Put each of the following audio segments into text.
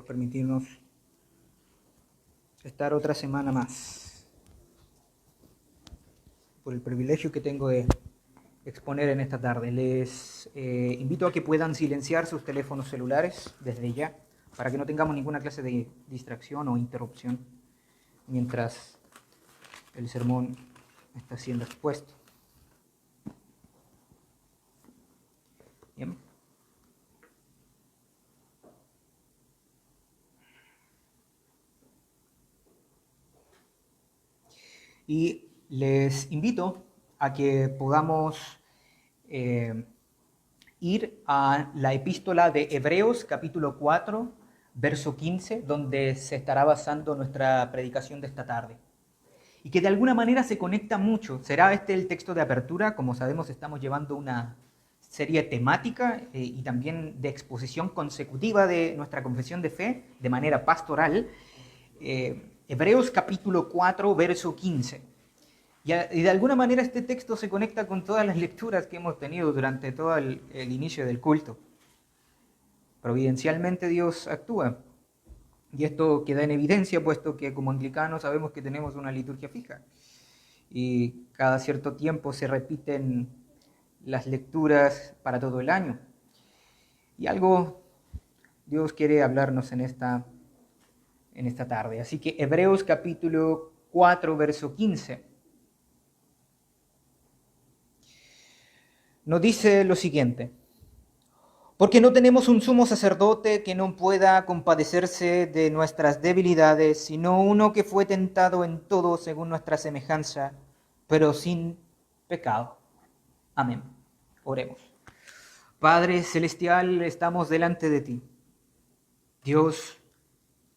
permitirnos estar otra semana más, por el privilegio que tengo de exponer en esta tarde. Les invito a que puedan silenciar sus teléfonos celulares desde ya, para que no tengamos ninguna clase de distracción o interrupción mientras el sermón está siendo expuesto. Bien. Y les invito a que podamos ir a la epístola de Hebreos, capítulo 4, verso 15, donde se estará basando nuestra predicación de esta tarde. Y que de alguna manera se conecta mucho. Será este el texto de apertura. Como sabemos, estamos llevando una serie temática y también de exposición consecutiva de nuestra confesión de fe de manera pastoral. Hebreos capítulo 4, verso 15. Y de alguna manera este texto se conecta con todas las lecturas que hemos tenido durante todo el inicio del culto. Providencialmente Dios actúa. Y esto queda en evidencia, puesto que como anglicanos sabemos que tenemos una liturgia fija. Y cada cierto tiempo se repiten las lecturas para todo el año. Y algo Dios quiere hablarnos en esta tarde. Así que Hebreos capítulo 4, verso 15. Nos dice lo siguiente: porque no tenemos un sumo sacerdote que no pueda compadecerse de nuestras debilidades, sino uno que fue tentado en todo según nuestra semejanza, pero sin pecado. Amén. Oremos. Padre celestial, estamos delante de ti. Dios,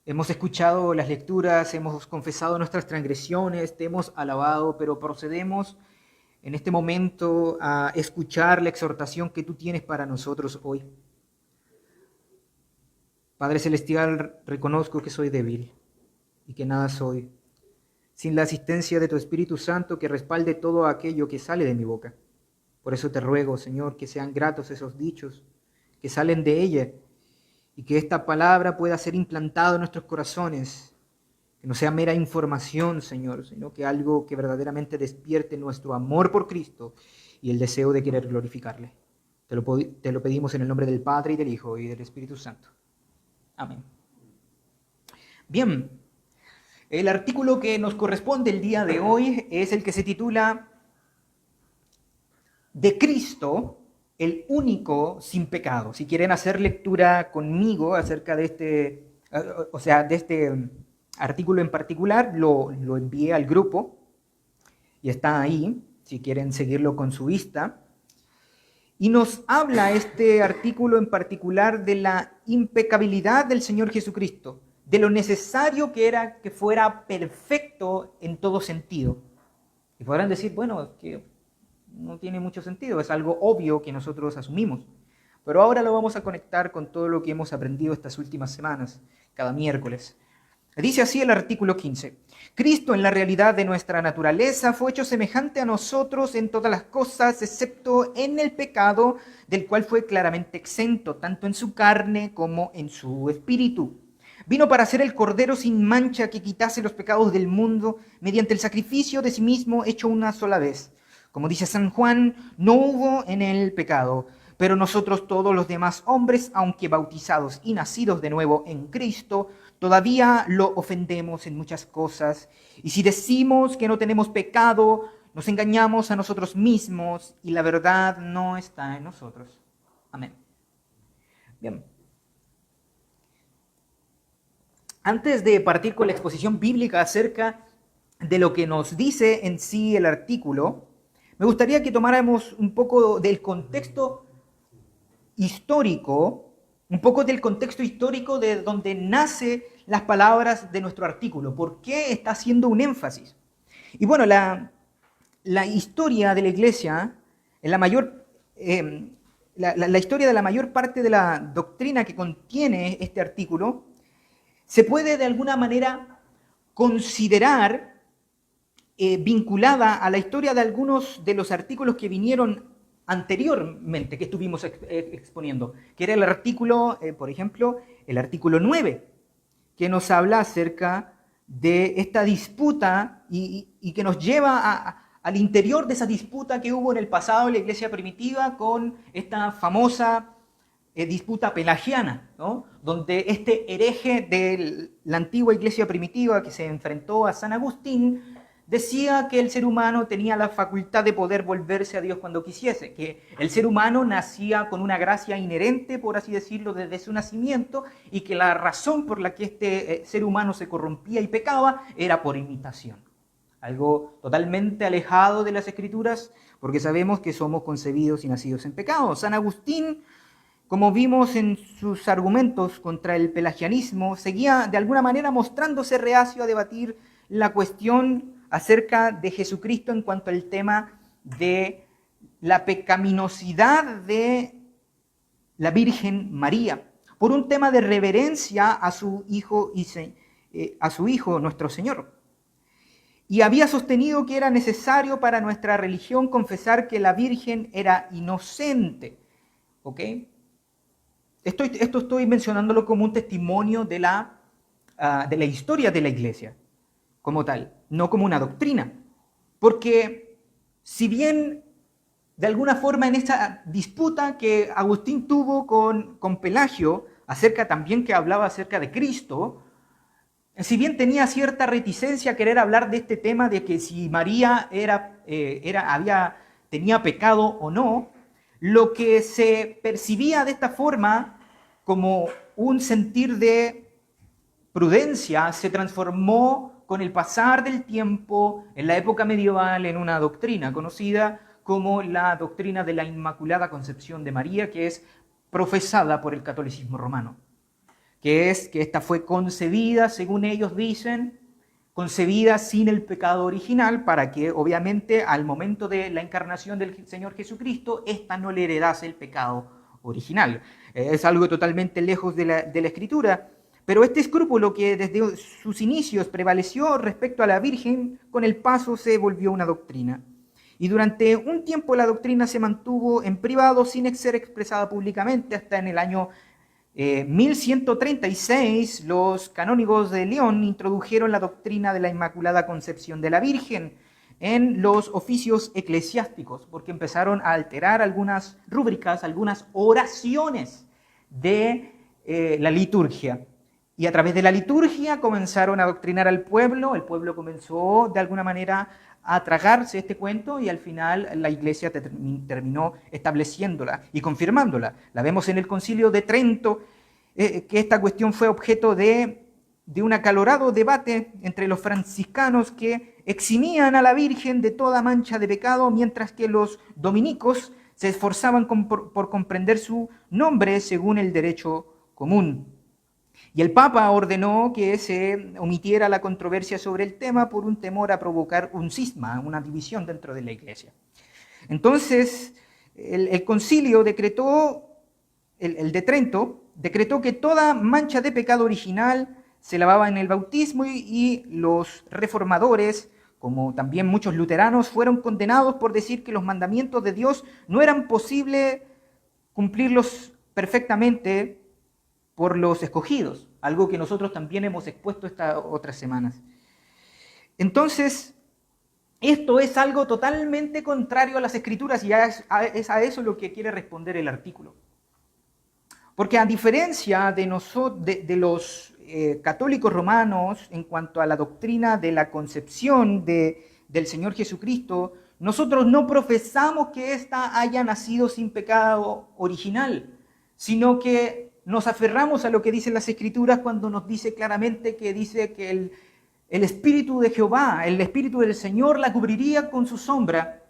hemos escuchado las lecturas, hemos confesado nuestras transgresiones, te hemos alabado, pero procedemos en este momento a escuchar la exhortación que tú tienes para nosotros hoy. Padre celestial, reconozco que soy débil y que nada soy sin la asistencia de tu Espíritu Santo que respalde todo aquello que sale de mi boca. Por eso te ruego, Señor, que sean gratos esos dichos que salen de ella y que esta palabra pueda ser implantada en nuestros corazones. Que no sea mera información, Señor, sino que algo que verdaderamente despierte nuestro amor por Cristo y el deseo de querer glorificarle. Te lo pedimos en el nombre del Padre y del Hijo y del Espíritu Santo. Amén. Bien, el artículo que nos corresponde el día de hoy es el que se titula De Cristo, el único sin pecado. Si quieren hacer lectura conmigo acerca de este artículo en particular, lo envié al grupo y está ahí, si quieren seguirlo con su vista. Y nos habla este artículo en particular de la impecabilidad del Señor Jesucristo, de lo necesario que era que fuera perfecto en todo sentido. Y podrán decir, bueno, es que no tiene mucho sentido, es algo obvio que nosotros asumimos. Pero ahora lo vamos a conectar con todo lo que hemos aprendido estas últimas semanas, cada miércoles. Dice así el artículo 15. Cristo en la realidad de nuestra naturaleza fue hecho semejante a nosotros en todas las cosas, excepto en el pecado, del cual fue claramente exento, tanto en su carne como en su espíritu. Vino para ser el Cordero sin mancha que quitase los pecados del mundo mediante el sacrificio de sí mismo hecho una sola vez. Como dice San Juan, no hubo en él pecado, pero nosotros todos los demás hombres, aunque bautizados y nacidos de nuevo en Cristo, todavía lo ofendemos en muchas cosas. Y si decimos que no tenemos pecado, nos engañamos a nosotros mismos y la verdad no está en nosotros. Amén. Bien. Antes de partir con la exposición bíblica acerca de lo que nos dice en sí el artículo, me gustaría que tomáramos un poco del contexto histórico, de donde nacen las palabras de nuestro artículo. ¿Por qué está haciendo un énfasis? Y bueno, la historia de la Iglesia, la historia de la mayor parte de la doctrina que contiene este artículo, se puede de alguna manera considerar vinculada a la historia de algunos de los artículos que vinieron anteriormente, que estuvimos exponiendo, que era el artículo, por ejemplo, el artículo 9, que nos habla acerca de esta disputa y que nos lleva al interior de esa disputa que hubo en el pasado en la iglesia primitiva con esta famosa disputa pelagiana, ¿no? Donde este hereje de la antigua iglesia primitiva que se enfrentó a San Agustín decía que el ser humano tenía la facultad de poder volverse a Dios cuando quisiese, que el ser humano nacía con una gracia inherente, por así decirlo, desde su nacimiento, y que la razón por la que este ser humano se corrompía y pecaba era por imitación. Algo totalmente alejado de las Escrituras, porque sabemos que somos concebidos y nacidos en pecado. San Agustín, como vimos en sus argumentos contra el pelagianismo, seguía de alguna manera mostrándose reacio a debatir la cuestión acerca de Jesucristo en cuanto al tema de la pecaminosidad de la Virgen María, por un tema de reverencia a su Hijo, nuestro Señor. Y había sostenido que era necesario para nuestra religión confesar que la Virgen era inocente. ¿Ok? Esto estoy mencionándolo como un testimonio de la historia de la Iglesia, como tal, no como una doctrina. Porque si bien de alguna forma en esta disputa que Agustín tuvo con Pelagio, también que hablaba acerca de Cristo, si bien tenía cierta reticencia a querer hablar de este tema de que si María tenía pecado o no, lo que se percibía de esta forma como un sentir de prudencia se transformó con el pasar del tiempo en la época medieval en una doctrina conocida como la doctrina de la Inmaculada Concepción de María, que es profesada por el catolicismo romano, que es que esta fue concebida, según ellos dicen, concebida sin el pecado original, para que obviamente al momento de la encarnación del Señor Jesucristo, esta no le heredase el pecado original. Es algo totalmente lejos de la Escritura, pero este escrúpulo que desde sus inicios prevaleció respecto a la Virgen, con el paso se volvió una doctrina. Y durante un tiempo la doctrina se mantuvo en privado sin ser expresada públicamente hasta en el año 1136, los canónigos de León introdujeron la doctrina de la Inmaculada Concepción de la Virgen en los oficios eclesiásticos, porque empezaron a alterar algunas rúbricas, algunas oraciones de la liturgia. Y a través de la liturgia comenzaron a adoctrinar al pueblo, el pueblo comenzó de alguna manera a tragarse este cuento y al final la Iglesia terminó estableciéndola y confirmándola. La vemos en el Concilio de Trento, que esta cuestión fue objeto de un acalorado debate entre los franciscanos que eximían a la Virgen de toda mancha de pecado, mientras que los dominicos se esforzaban por comprender su nombre según el derecho común. Y el Papa ordenó que se omitiera la controversia sobre el tema por un temor a provocar un cisma, una división dentro de la Iglesia. Entonces, el concilio decretó, el de Trento, decretó que toda mancha de pecado original se lavaba en el bautismo y los reformadores, como también muchos luteranos, fueron condenados por decir que los mandamientos de Dios no eran posible cumplirlos perfectamente por los escogidos, algo que nosotros también hemos expuesto estas otras semanas. Entonces, esto es algo totalmente contrario a las Escrituras y es a eso lo que quiere responder el artículo. Porque a diferencia de los católicos romanos en cuanto a la doctrina de la concepción del Señor Jesucristo, nosotros no profesamos que ésta haya nacido sin pecado original, sino que nos aferramos a lo que dicen las Escrituras cuando nos dice claramente que dice que el Espíritu de Jehová, el Espíritu del Señor la cubriría con su sombra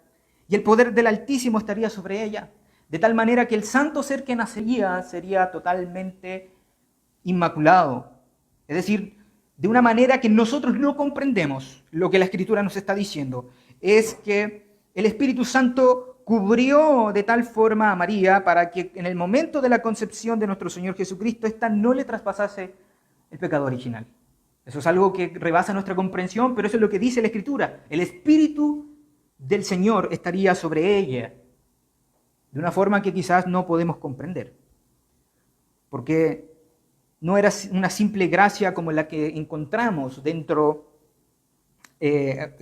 y el poder del Altísimo estaría sobre ella, de tal manera que el santo ser que nacería sería totalmente inmaculado. Es decir, de una manera que nosotros no comprendemos lo que la Escritura nos está diciendo, es que el Espíritu Santo cubrió de tal forma a María para que en el momento de la concepción de nuestro Señor Jesucristo, ésta no le traspasase el pecado original. Eso es algo que rebasa nuestra comprensión, pero eso es lo que dice la Escritura. El Espíritu del Señor estaría sobre ella, de una forma que quizás no podemos comprender. Porque no era una simple gracia como la que encontramos que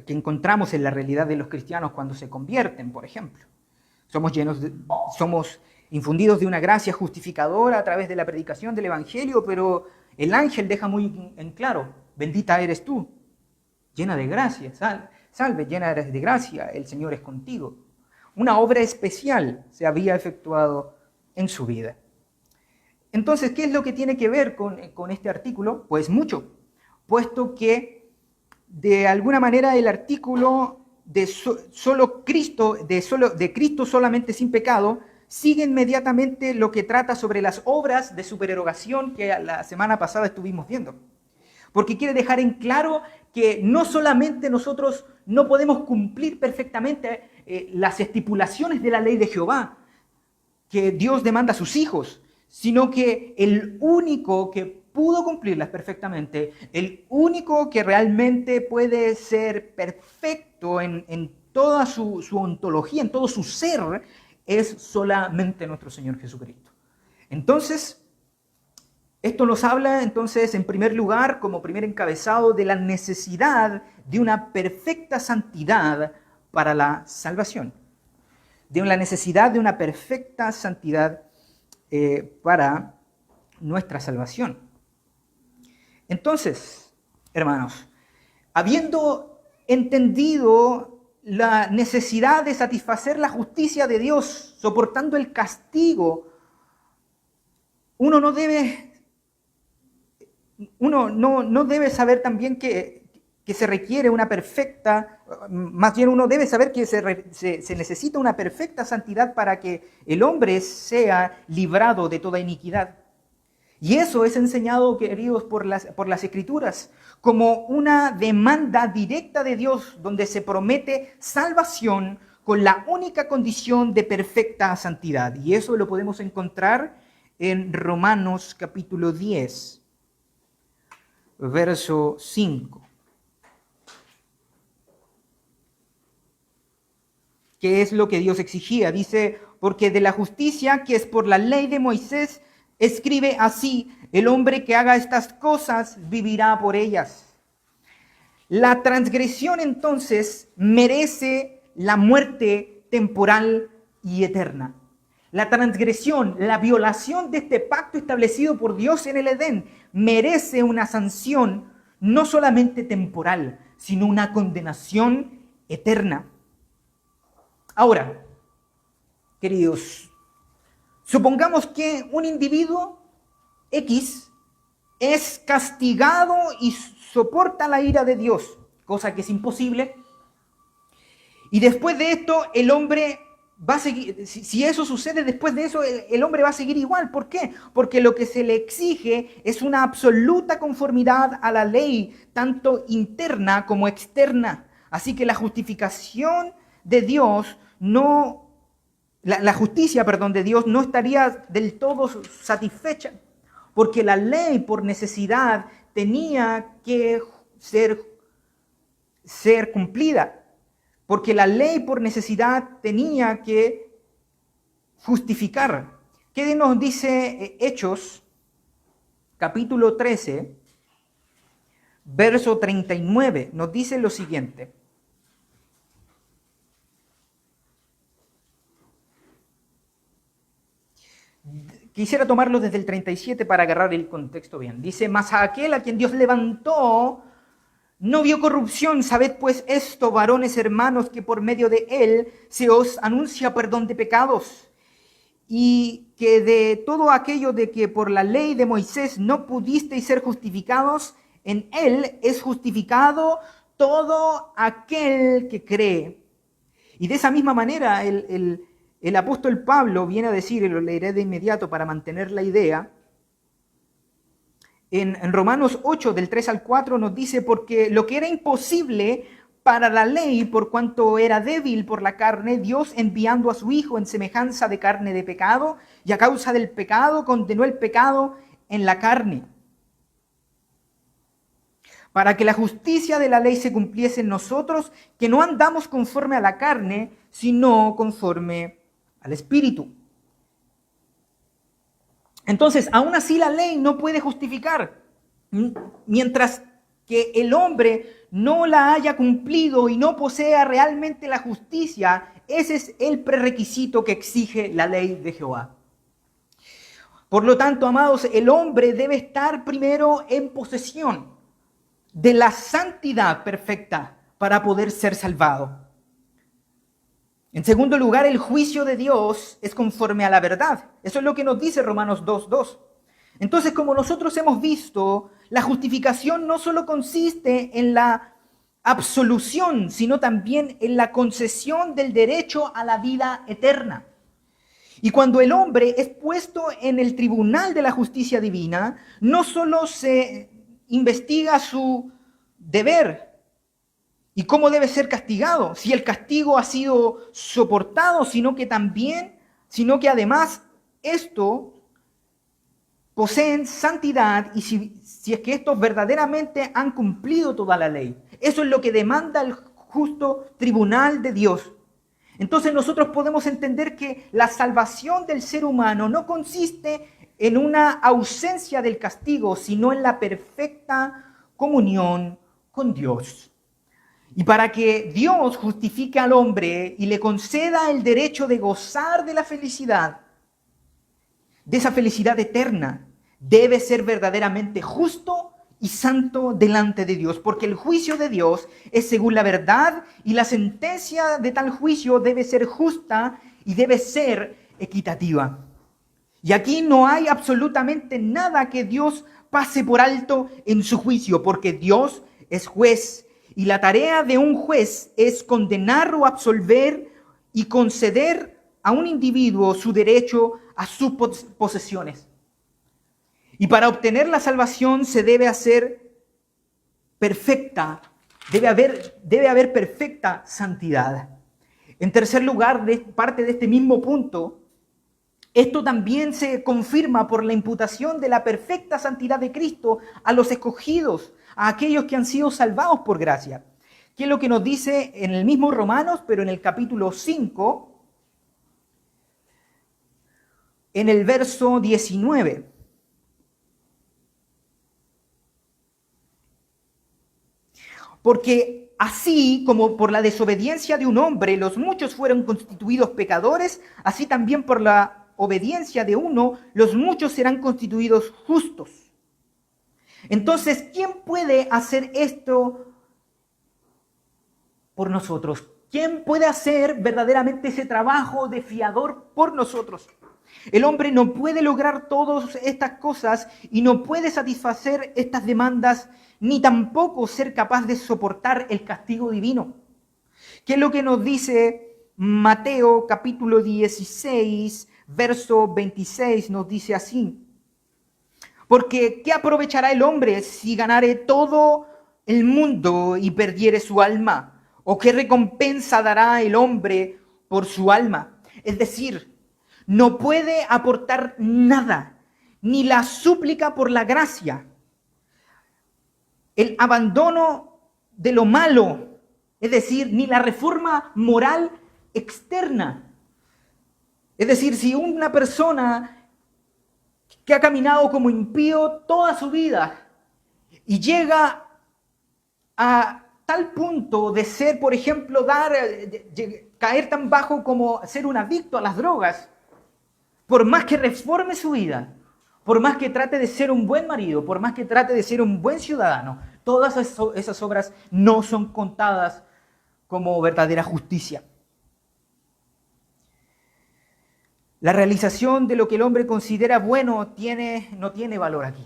encontramos en la realidad de los cristianos cuando se convierten, por ejemplo. Somos infundidos de una gracia justificadora a través de la predicación del Evangelio, pero el ángel deja muy en claro: bendita eres tú, llena de gracia, salve, llena eres de gracia, el Señor es contigo. Una obra especial se había efectuado en su vida. Entonces, ¿qué es lo que tiene que ver con este artículo? Pues mucho, puesto que de alguna manera el artículo de Cristo solamente sin pecado sigue inmediatamente lo que trata sobre las obras de supererogación que la semana pasada estuvimos viendo. Porque quiere dejar en claro que no solamente nosotros no podemos cumplir perfectamente las estipulaciones de la ley de Jehová, que Dios demanda a sus hijos, sino que el único que pudo cumplirlas perfectamente, el único que realmente puede ser perfecto en toda su ontología, en todo su ser, es solamente nuestro Señor Jesucristo. Entonces, esto nos habla entonces en primer lugar, como primer encabezado, de la necesidad de una perfecta santidad para la salvación. De la necesidad de una perfecta santidad para nuestra salvación. Entonces, hermanos, habiendo entendido la necesidad de satisfacer la justicia de Dios, soportando el castigo, uno no debe saber también que se requiere una perfecta, más bien uno debe saber que se necesita una perfecta santidad para que el hombre sea librado de toda iniquidad. Y eso es enseñado, queridos, por las Escrituras, como una demanda directa de Dios, donde se promete salvación con la única condición de perfecta santidad. Y eso lo podemos encontrar en Romanos capítulo 10, verso 5. ¿Qué es lo que Dios exigía? Dice: porque de la justicia que es por la ley de Moisés, escribe así: el hombre que haga estas cosas vivirá por ellas. La transgresión entonces merece la muerte temporal y eterna. La transgresión, la violación de este pacto establecido por Dios en el Edén, merece una sanción no solamente temporal, sino una condenación eterna. Ahora, queridos, supongamos que un individuo X es castigado y soporta la ira de Dios, cosa que es imposible. Y después de esto, el hombre va a seguir, si eso sucede después de eso, el hombre va a seguir igual. ¿Por qué? Porque lo que se le exige es una absoluta conformidad a la ley, tanto interna como externa. Así que la justificación de Dios la justicia de Dios no estaría del todo satisfecha, porque la ley por necesidad tenía que ser cumplida, porque la ley por necesidad tenía que justificar. ¿Qué nos dice Hechos, capítulo 13, verso 39? Nos dice lo siguiente: quisiera tomarlo desde el 37 para agarrar el contexto bien. Dice: mas a aquel a quien Dios levantó no vio corrupción. Sabed pues esto, varones hermanos, que por medio de él se os anuncia perdón de pecados, y que de todo aquello de que por la ley de Moisés no pudisteis ser justificados, en él es justificado todo aquel que cree. Y de esa misma manera el apóstol Pablo viene a decir, y lo leeré de inmediato para mantener la idea, en Romanos 8, del 3 al 4, nos dice: porque lo que era imposible para la ley, por cuanto era débil por la carne, Dios, enviando a su Hijo en semejanza de carne de pecado, y a causa del pecado condenó el pecado en la carne, para que la justicia de la ley se cumpliese en nosotros, que no andamos conforme a la carne, sino conforme al Espíritu. Entonces, aún así la ley no puede justificar. Mientras que el hombre no la haya cumplido y no posea realmente la justicia, ese es el prerequisito que exige la ley de Jehová. Por lo tanto, amados, el hombre debe estar primero en posesión de la santidad perfecta para poder ser salvado. En segundo lugar, el juicio de Dios es conforme a la verdad. Eso es lo que nos dice Romanos 2:2. Entonces, como nosotros hemos visto, la justificación no solo consiste en la absolución, sino también en la concesión del derecho a la vida eterna. Y cuando el hombre es puesto en el tribunal de la justicia divina, no solo se investiga su deber y cómo debe ser castigado, si el castigo ha sido soportado, sino que además esto poseen santidad y si es que estos verdaderamente han cumplido toda la ley. Eso es lo que demanda el justo tribunal de Dios. Entonces nosotros podemos entender que la salvación del ser humano no consiste en una ausencia del castigo, sino en la perfecta comunión con Dios. Y para que Dios justifique al hombre y le conceda el derecho de gozar de la felicidad, de esa felicidad eterna, debe ser verdaderamente justo y santo delante de Dios, porque el juicio de Dios es según la verdad y la sentencia de tal juicio debe ser justa y debe ser equitativa. Y aquí no hay absolutamente nada que Dios pase por alto en su juicio, porque Dios es juez y la tarea de un juez es condenar o absolver y conceder a un individuo su derecho a sus posesiones. Y para obtener la salvación se debe hacer perfecta, debe haber perfecta santidad. En tercer lugar, parte de este mismo punto, esto también se confirma por la imputación de la perfecta santidad de Cristo a los escogidos, a aquellos que han sido salvados por gracia. ¿Qué es lo que nos dice en el mismo Romanos, pero en el capítulo 5, en el verso 19? Porque así como por la desobediencia de un hombre los muchos fueron constituidos pecadores, así también por la obediencia de uno los muchos serán constituidos justos. Entonces, ¿quién puede hacer esto por nosotros? ¿Quién puede hacer verdaderamente ese trabajo de fiador por nosotros? El hombre no puede lograr todas estas cosas y no puede satisfacer estas demandas, ni tampoco ser capaz de soportar el castigo divino. ¿Qué es lo que nos dice Mateo capítulo 16, verso 26? Nos dice así: porque ¿qué aprovechará el hombre si ganare todo el mundo y perdiere su alma? ¿O qué recompensa dará el hombre por su alma? Es decir, no puede aportar nada, ni la súplica por la gracia, el abandono de lo malo, es decir, ni la reforma moral externa. Es decir, si una persona que ha caminado como impío toda su vida y llega a tal punto de ser, por ejemplo, caer tan bajo como ser un adicto a las drogas, por más que reforme su vida, por más que trate de ser un buen marido, por más que trate de ser un buen ciudadano, todas esas obras no son contadas como verdadera justicia. La realización de lo que el hombre considera bueno no tiene valor aquí.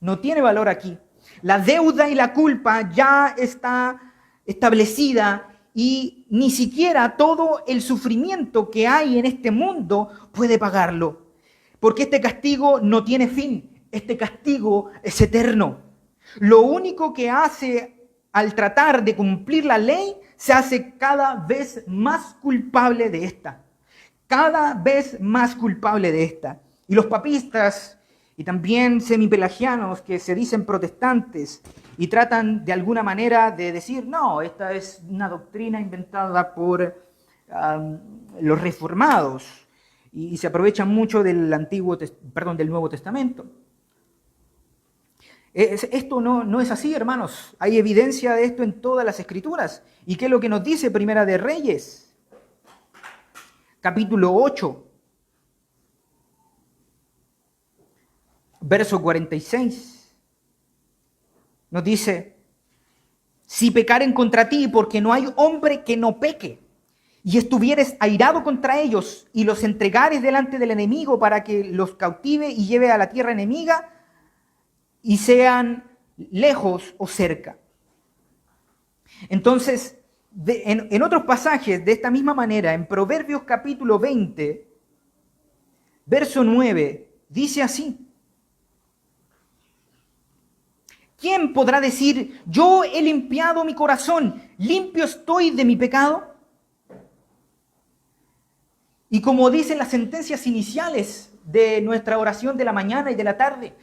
No tiene valor aquí. La deuda y la culpa ya está establecida y ni siquiera todo el sufrimiento que hay en este mundo puede pagarlo. Porque este castigo no tiene fin. Este castigo es eterno. Lo único que hace al tratar de cumplir la ley, se hace cada vez más culpable de esta. Cada vez más culpable de esta. Y los papistas y también semipelagianos que se dicen protestantes y tratan de alguna manera de decir, no, esta es una doctrina inventada por los reformados y se aprovechan mucho del Nuevo Testamento. Esto no es así, hermanos. Hay evidencia de esto en todas las Escrituras. ¿Y qué es lo que nos dice Primera de Reyes? Capítulo 8, verso 46. Nos dice: si pecaren contra ti, porque no hay hombre que no peque, y estuvieres airado contra ellos, y los entregares delante del enemigo para que los cautive y lleve a la tierra enemiga, y sean lejos o cerca. Entonces, en otros pasajes de esta misma manera, en Proverbios capítulo 20, verso 9, dice así: ¿quién podrá decir, yo he limpiado mi corazón, limpio estoy de mi pecado? Y como dicen las sentencias iniciales de nuestra oración de la mañana y de la tarde,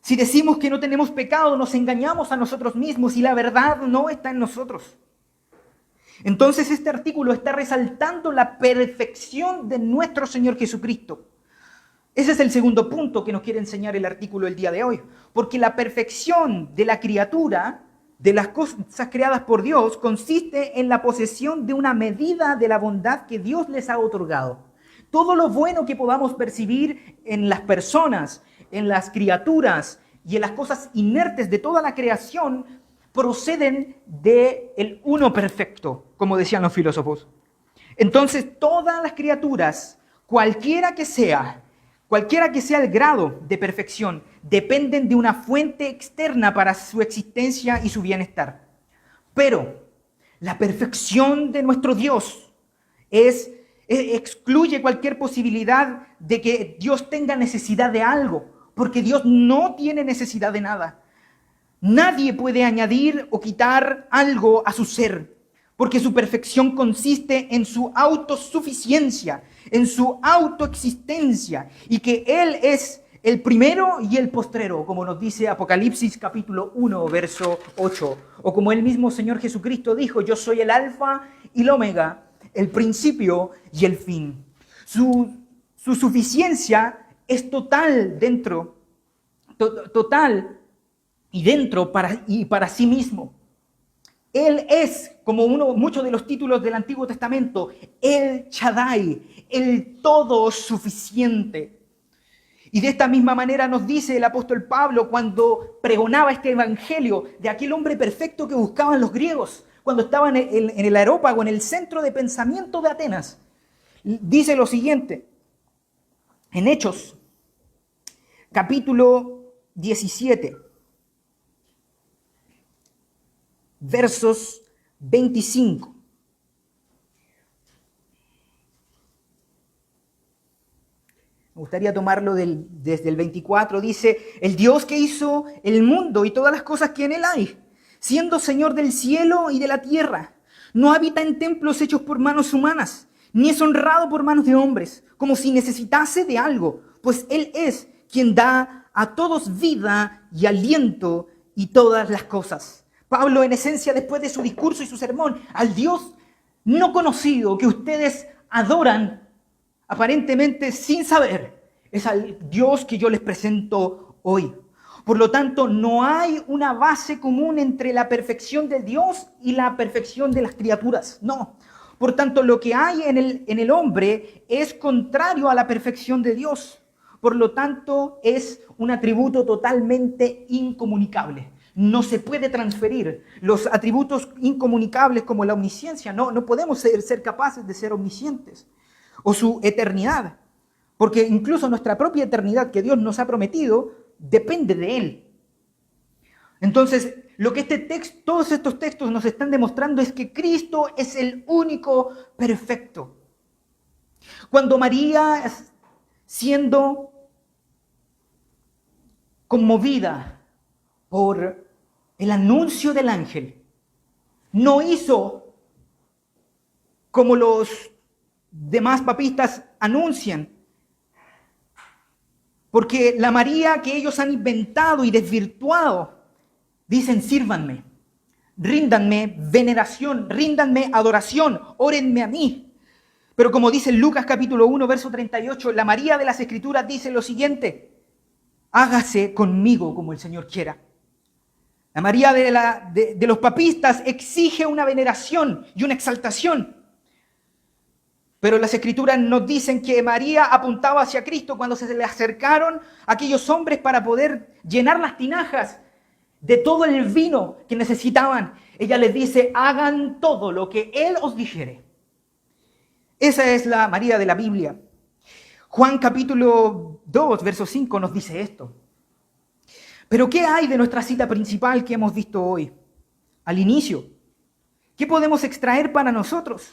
si decimos que no tenemos pecado, nos engañamos a nosotros mismos y la verdad no está en nosotros. Entonces este artículo está resaltando la perfección de nuestro Señor Jesucristo. Ese es el segundo punto que nos quiere enseñar el artículo el día de hoy. Porque la perfección de la criatura, de las cosas creadas por Dios, consiste en la posesión de una medida de la bondad que Dios les ha otorgado. Todo lo bueno que podamos percibir en las personas, en las criaturas y en las cosas inertes de toda la creación proceden del uno perfecto, como decían los filósofos. Entonces, todas las criaturas, cualquiera que sea el grado de perfección, dependen de una fuente externa para su existencia y su bienestar. Pero la perfección de nuestro Dios excluye cualquier posibilidad de que Dios tenga necesidad de algo, porque Dios no tiene necesidad de nada. Nadie puede añadir o quitar algo a su ser, porque su perfección consiste en su autosuficiencia, en su autoexistencia, y que Él es el primero y el postrero, como nos dice Apocalipsis capítulo 1, verso 8, o como el mismo Señor Jesucristo dijo: yo soy el alfa y el omega, el principio y el fin. Su suficiencia es total para sí mismo. Él es, como muchos de los títulos del Antiguo Testamento, el Shaddai, el todo suficiente. Y de esta misma manera nos dice el apóstol Pablo cuando pregonaba este evangelio de aquel hombre perfecto que buscaban los griegos cuando estaban en el Areópago, en el centro de pensamiento de Atenas. Dice lo siguiente, en Hechos, capítulo 17, versos 25. Me gustaría tomarlo desde el 24. Dice: el Dios que hizo el mundo y todas las cosas que en él hay, siendo Señor del cielo y de la tierra, no habita en templos hechos por manos humanas, ni es honrado por manos de hombres, como si necesitase de algo, pues Él es quien da a todos vida y aliento y todas las cosas. Pablo, en esencia, después de su discurso y su sermón, al Dios no conocido que ustedes adoran aparentemente sin saber, es al Dios que yo les presento hoy. Por lo tanto, no hay una base común entre la perfección de Dios y la perfección de las criaturas. No. Por tanto, lo que hay en el hombre es contrario a la perfección de Dios. Por lo tanto, es un atributo totalmente incomunicable. No se puede transferir. Los atributos incomunicables como la omnisciencia, no podemos ser capaces de ser omniscientes. O su eternidad. Porque incluso nuestra propia eternidad que Dios nos ha prometido depende de Él. Entonces, lo que todos estos textos nos están demostrando es que Cristo es el único perfecto. Cuando María, siendo conmovida por el anuncio del ángel, no hizo como los demás papistas anuncian, porque la María que ellos han inventado y desvirtuado, dicen: sírvanme, ríndanme veneración, ríndanme adoración, órenme a mí. Pero como dice Lucas capítulo 1, verso 38, la María de las Escrituras dice lo siguiente: hágase conmigo como el Señor quiera. La María de los papistas exige una veneración y una exaltación. Pero las Escrituras nos dicen que María apuntaba hacia Cristo cuando se le acercaron aquellos hombres para poder llenar las tinajas de todo el vino que necesitaban. Ella les dice: hagan todo lo que Él os dijere. Esa es la María de la Biblia. Juan capítulo 2, verso 5 nos dice esto. Pero ¿qué hay de nuestra cita principal que hemos visto hoy? Al inicio, ¿qué podemos extraer para nosotros?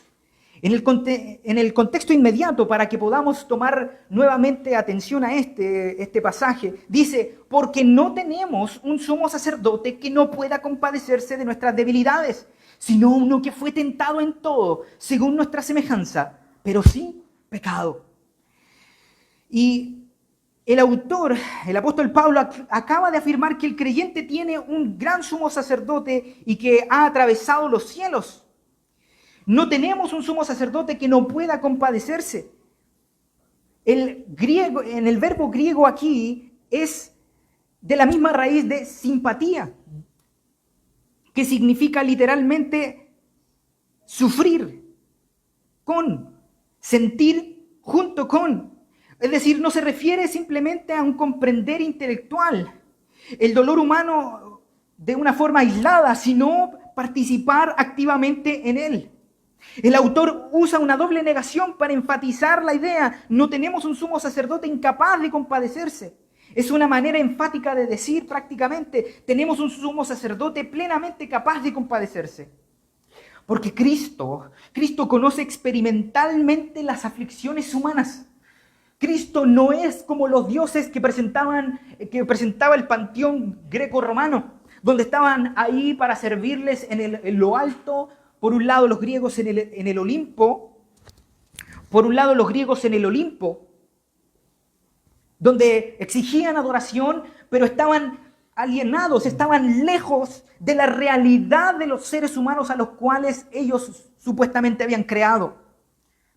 En el contexto inmediato, para que podamos tomar nuevamente atención a este pasaje, dice: porque no tenemos un sumo sacerdote que no pueda compadecerse de nuestras debilidades, sino uno que fue tentado en todo, según nuestra semejanza, pero sin pecado. Y el autor, el apóstol Pablo, acaba de afirmar que el creyente tiene un gran sumo sacerdote y que ha atravesado los cielos. No tenemos un sumo sacerdote que no pueda compadecerse. En el verbo griego aquí es de la misma raíz de simpatía, que significa literalmente sufrir con, sentir junto con. Es decir, no se refiere simplemente a un comprender intelectual el dolor humano de una forma aislada, sino participar activamente en él. El autor usa una doble negación para enfatizar la idea: no tenemos un sumo sacerdote incapaz de compadecerse. Es una manera enfática de decir prácticamente: tenemos un sumo sacerdote plenamente capaz de compadecerse. Porque Cristo conoce experimentalmente las aflicciones humanas. Cristo no es como los dioses que presentaba el panteón greco-romano, donde estaban ahí para servirles en lo alto. Por un lado los griegos en el Olimpo, donde exigían adoración, pero estaban alienados, estaban lejos de la realidad de los seres humanos a los cuales ellos supuestamente habían creado.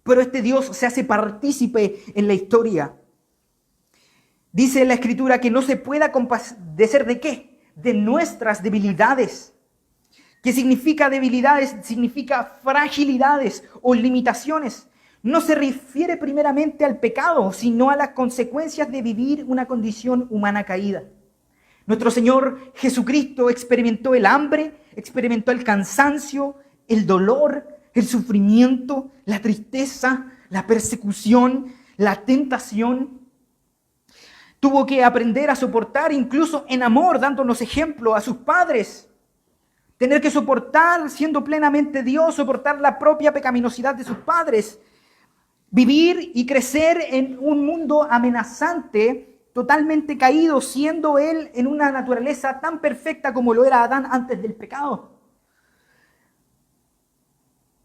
Pero este Dios se hace partícipe en la historia. Dice la Escritura que no se pueda compadecer ¿de qué? De nuestras debilidades. ¿Qué significa debilidades? Significa fragilidades o limitaciones. No se refiere primeramente al pecado, sino a las consecuencias de vivir una condición humana caída. Nuestro Señor Jesucristo experimentó el hambre, experimentó el cansancio, el dolor, el sufrimiento, la tristeza, la persecución, la tentación. Tuvo que aprender a soportar incluso en amor, dándonos ejemplo a sus padres. Tener que soportar, siendo plenamente Dios, soportar la propia pecaminosidad de sus padres. Vivir y crecer en un mundo amenazante, totalmente caído, siendo Él en una naturaleza tan perfecta como lo era Adán antes del pecado.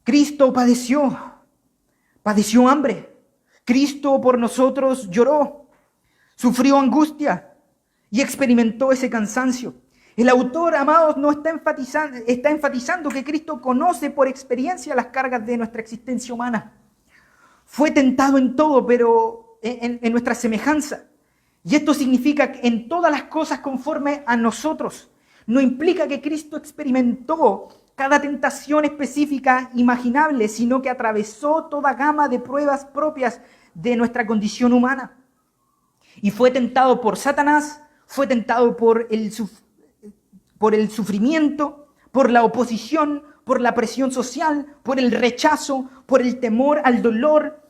Cristo padeció hambre. Cristo por nosotros lloró, sufrió angustia y experimentó ese cansancio. El autor, amados, no está enfatizando que Cristo conoce por experiencia las cargas de nuestra existencia humana. Fue tentado en todo, pero en nuestra semejanza. Y esto significa que en todas las cosas conforme a nosotros. No implica que Cristo experimentó cada tentación específica imaginable, sino que atravesó toda gama de pruebas propias de nuestra condición humana. Y fue tentado por Satanás, fue tentado por el sufrimiento, por la oposición, por la presión social, por el rechazo, por el temor al dolor.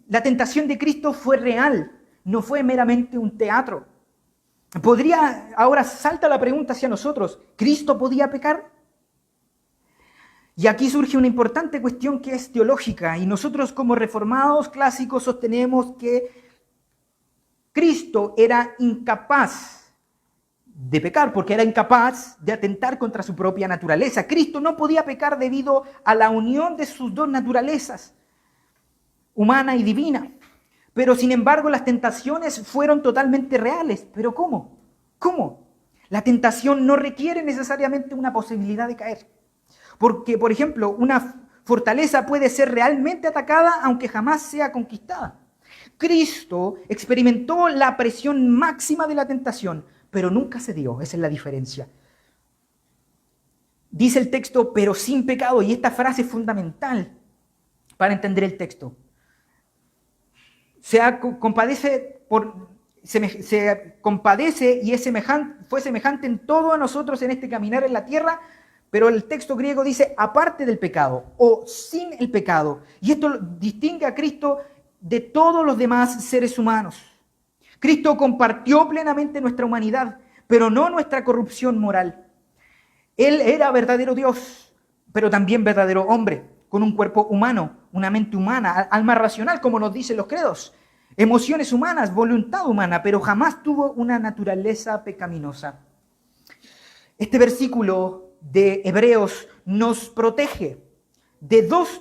La tentación de Cristo fue real, no fue meramente un teatro. Ahora salta la pregunta hacia nosotros: ¿Cristo podía pecar? Y aquí surge una importante cuestión que es teológica, y nosotros como reformados clásicos sostenemos que Cristo era incapaz de pecar, porque era incapaz de atentar contra su propia naturaleza. Cristo no podía pecar debido a la unión de sus dos naturalezas, humana y divina. Pero sin embargo las tentaciones fueron totalmente reales. ¿Pero cómo? ¿Cómo? La tentación no requiere necesariamente una posibilidad de caer. Porque, por ejemplo, una fortaleza puede ser realmente atacada aunque jamás sea conquistada. Cristo experimentó la presión máxima de la tentación, pero nunca cedió. Esa es la diferencia. Dice el texto, pero sin pecado, y esta frase es fundamental para entender el texto. Se compadece y fue semejante en todo a nosotros en este caminar en la tierra, pero el texto griego dice aparte del pecado o sin el pecado. Y esto distingue a Cristo de todos los demás seres humanos. Cristo compartió plenamente nuestra humanidad, pero no nuestra corrupción moral. Él era verdadero Dios, pero también verdadero hombre, con un cuerpo humano, una mente humana, alma racional, como nos dicen los credos, emociones humanas, voluntad humana, pero jamás tuvo una naturaleza pecaminosa. Este versículo de Hebreos nos protege de dos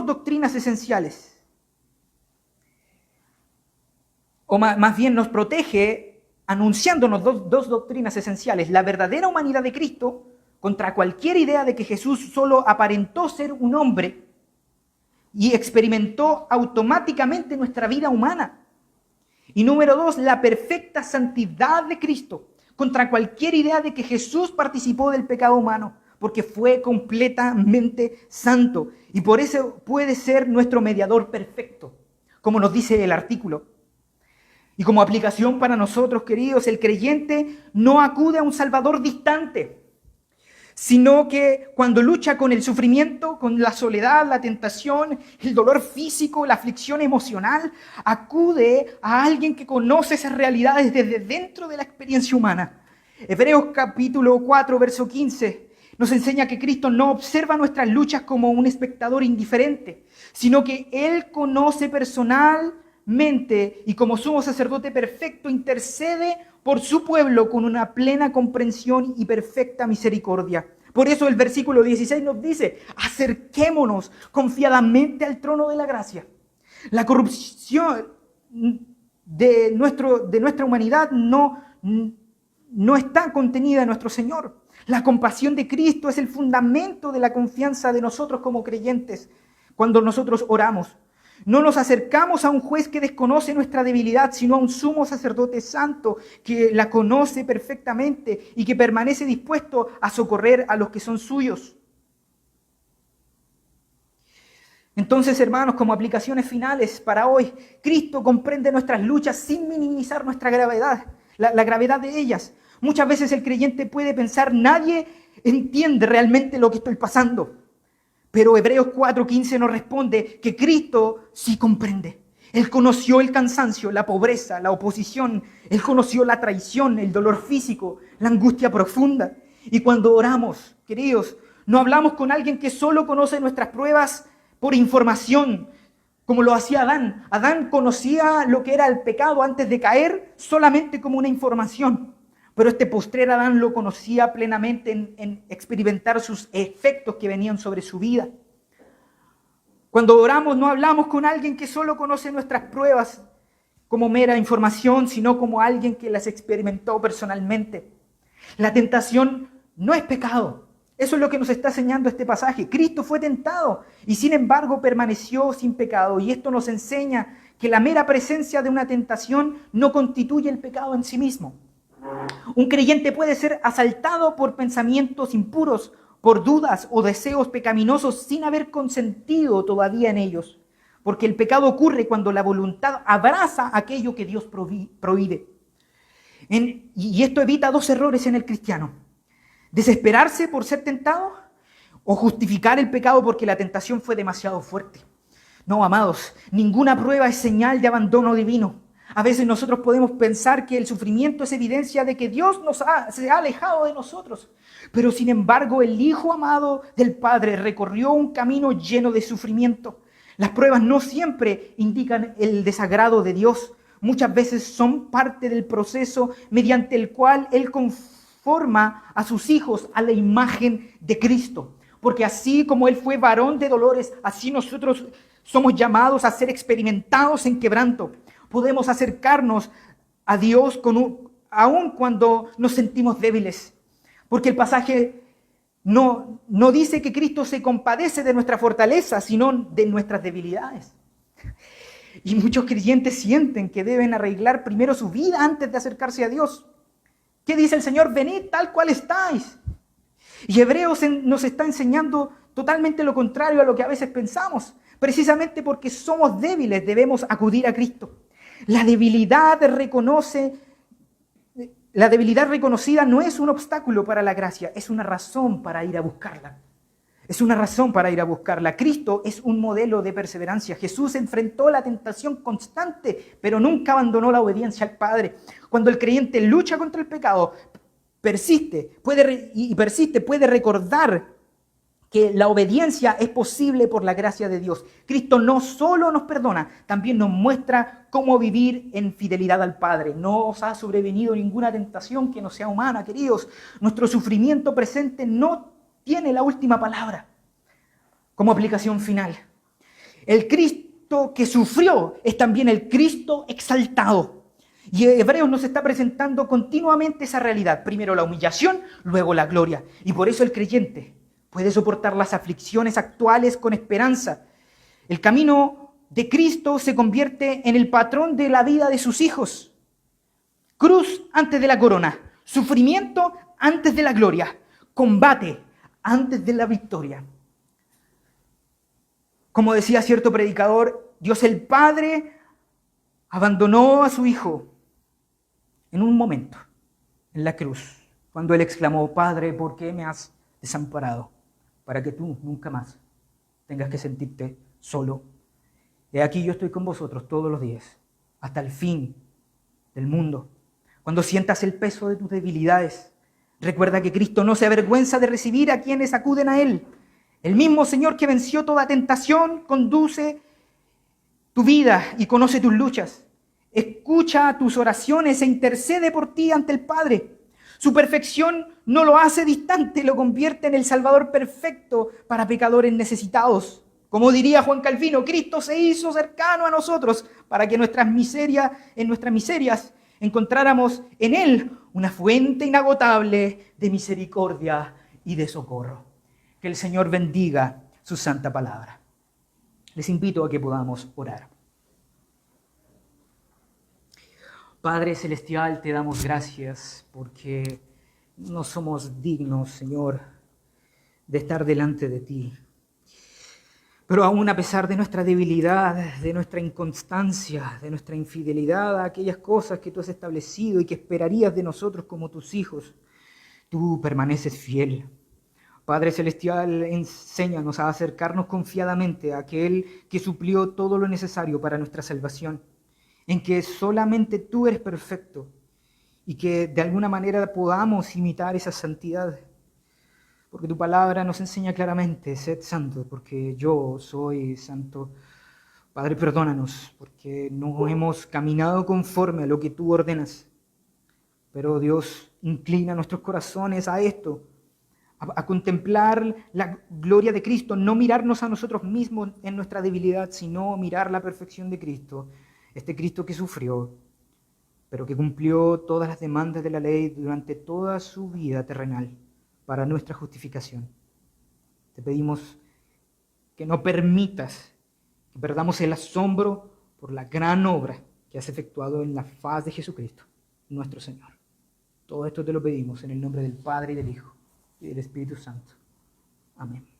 doctrinas esenciales. O más bien nos protege anunciándonos dos doctrinas esenciales. La verdadera humanidad de Cristo contra cualquier idea de que Jesús solo aparentó ser un hombre y experimentó automáticamente nuestra vida humana. Y número 2, la perfecta santidad de Cristo contra cualquier idea de que Jesús participó del pecado humano, porque fue completamente santo y por eso puede ser nuestro mediador perfecto, como nos dice el artículo. Y como aplicación para nosotros, queridos, el creyente no acude a un Salvador distante, sino que cuando lucha con el sufrimiento, con la soledad, la tentación, el dolor físico, la aflicción emocional, acude a alguien que conoce esas realidades desde dentro de la experiencia humana. Hebreos capítulo 4, verso 15, nos enseña que Cristo no observa nuestras luchas como un espectador indiferente, sino que Él conoce personalmente y como sumo sacerdote perfecto intercede por su pueblo con una plena comprensión y perfecta misericordia. Por eso el versículo 16 nos dice, acerquémonos confiadamente al trono de la gracia. La corrupción de nuestra humanidad no está contenida en nuestro Señor. La compasión de Cristo es el fundamento de la confianza de nosotros como creyentes cuando nosotros oramos. No nos acercamos a un juez que desconoce nuestra debilidad, sino a un sumo sacerdote santo que la conoce perfectamente y que permanece dispuesto a socorrer a los que son suyos. Entonces, hermanos, como aplicaciones finales para hoy, Cristo comprende nuestras luchas sin minimizar nuestra gravedad, la gravedad de ellas. Muchas veces el creyente puede pensar, nadie entiende realmente lo que estoy pasando. Pero Hebreos 4:15 nos responde que Cristo sí comprende. Él conoció el cansancio, la pobreza, la oposición. Él conoció la traición, el dolor físico, la angustia profunda. Y cuando oramos, queridos, no hablamos con alguien que solo conoce nuestras pruebas por información, como lo hacía Adán. Adán conocía lo que era el pecado antes de caer solamente como una información. Pero este postrer Adán lo conocía plenamente en experimentar sus efectos que venían sobre su vida. Cuando oramos no hablamos con alguien que solo conoce nuestras pruebas como mera información, sino como alguien que las experimentó personalmente. La tentación no es pecado. Eso es lo que nos está enseñando este pasaje. Cristo fue tentado y sin embargo permaneció sin pecado. Y esto nos enseña que la mera presencia de una tentación no constituye el pecado en sí mismo. Un creyente puede ser asaltado por pensamientos impuros, por dudas o deseos pecaminosos sin haber consentido todavía en ellos, porque el pecado ocurre cuando la voluntad abraza aquello que Dios prohíbe. Y esto evita dos errores en el cristiano: desesperarse por ser tentado o justificar el pecado porque la tentación fue demasiado fuerte. No, amados, ninguna prueba es señal de abandono divino. A veces nosotros podemos pensar que el sufrimiento es evidencia de que Dios se ha alejado de nosotros. Pero sin embargo, el Hijo amado del Padre recorrió un camino lleno de sufrimiento. Las pruebas no siempre indican el desagrado de Dios. Muchas veces son parte del proceso mediante el cual Él conforma a sus hijos a la imagen de Cristo. Porque así como Él fue varón de dolores, así nosotros somos llamados a ser experimentados en quebranto. Podemos acercarnos a Dios aun cuando nos sentimos débiles. Porque el pasaje no dice que Cristo se compadece de nuestra fortaleza, sino de nuestras debilidades. Y muchos creyentes sienten que deben arreglar primero su vida antes de acercarse a Dios. ¿Qué dice el Señor? Venid tal cual estáis. Y Hebreos nos está enseñando totalmente lo contrario a lo que a veces pensamos. Precisamente porque somos débiles debemos acudir a Cristo. La debilidad reconocida no es un obstáculo para la gracia, es una razón para ir a buscarla. Es una razón para ir a buscarla. Cristo es un modelo de perseverancia. Jesús enfrentó la tentación constante, pero nunca abandonó la obediencia al Padre. Cuando el creyente lucha contra el pecado, persiste, puede recordar que la obediencia es posible por la gracia de Dios. Cristo no solo nos perdona, también nos muestra cómo vivir en fidelidad al Padre. No os ha sobrevenido ninguna tentación que no sea humana, queridos. Nuestro sufrimiento presente no tiene la última palabra como aplicación final. El Cristo que sufrió es también el Cristo exaltado. Y Hebreos nos está presentando continuamente esa realidad. Primero la humillación, luego la gloria. Y por eso el creyente puede soportar las aflicciones actuales con esperanza. El camino de Cristo se convierte en el patrón de la vida de sus hijos. Cruz antes de la corona, sufrimiento antes de la gloria, combate antes de la victoria. Como decía cierto predicador, Dios el Padre abandonó a su Hijo en un momento, en la cruz, cuando Él exclamó: Padre, ¿por qué me has desamparado? Para que tú nunca más tengas que sentirte solo. He aquí yo estoy con vosotros todos los días, hasta el fin del mundo. Cuando sientas el peso de tus debilidades, recuerda que Cristo no se avergüenza de recibir a quienes acuden a Él. El mismo Señor que venció toda tentación conduce tu vida y conoce tus luchas. Escucha tus oraciones e intercede por ti ante el Padre. Su perfección no lo hace distante, lo convierte en el Salvador perfecto para pecadores necesitados. Como diría Juan Calvino, Cristo se hizo cercano a nosotros para que en nuestras miserias encontráramos en Él una fuente inagotable de misericordia y de socorro. Que el Señor bendiga su santa palabra. Les invito a que podamos orar. Padre Celestial, te damos gracias porque no somos dignos, Señor, de estar delante de ti. Pero aún a pesar de nuestra debilidad, de nuestra inconstancia, de nuestra infidelidad a aquellas cosas que tú has establecido y que esperarías de nosotros como tus hijos, tú permaneces fiel. Padre Celestial, enséñanos a acercarnos confiadamente a aquel que suplió todo lo necesario para nuestra salvación, en que solamente tú eres perfecto y que de alguna manera podamos imitar esa santidad. Porque tu palabra nos enseña claramente: sed santos, porque yo soy santo. Padre, perdónanos, porque no hemos caminado conforme a lo que tú ordenas. Pero Dios, inclina nuestros corazones a esto, a contemplar la gloria de Cristo, no mirarnos a nosotros mismos en nuestra debilidad, sino mirar la perfección de Cristo. Este Cristo que sufrió, pero que cumplió todas las demandas de la ley durante toda su vida terrenal para nuestra justificación. Te pedimos que no permitas que perdamos el asombro por la gran obra que has efectuado en la faz de Jesucristo, nuestro Señor. Todo esto te lo pedimos en el nombre del Padre y del Hijo y del Espíritu Santo. Amén.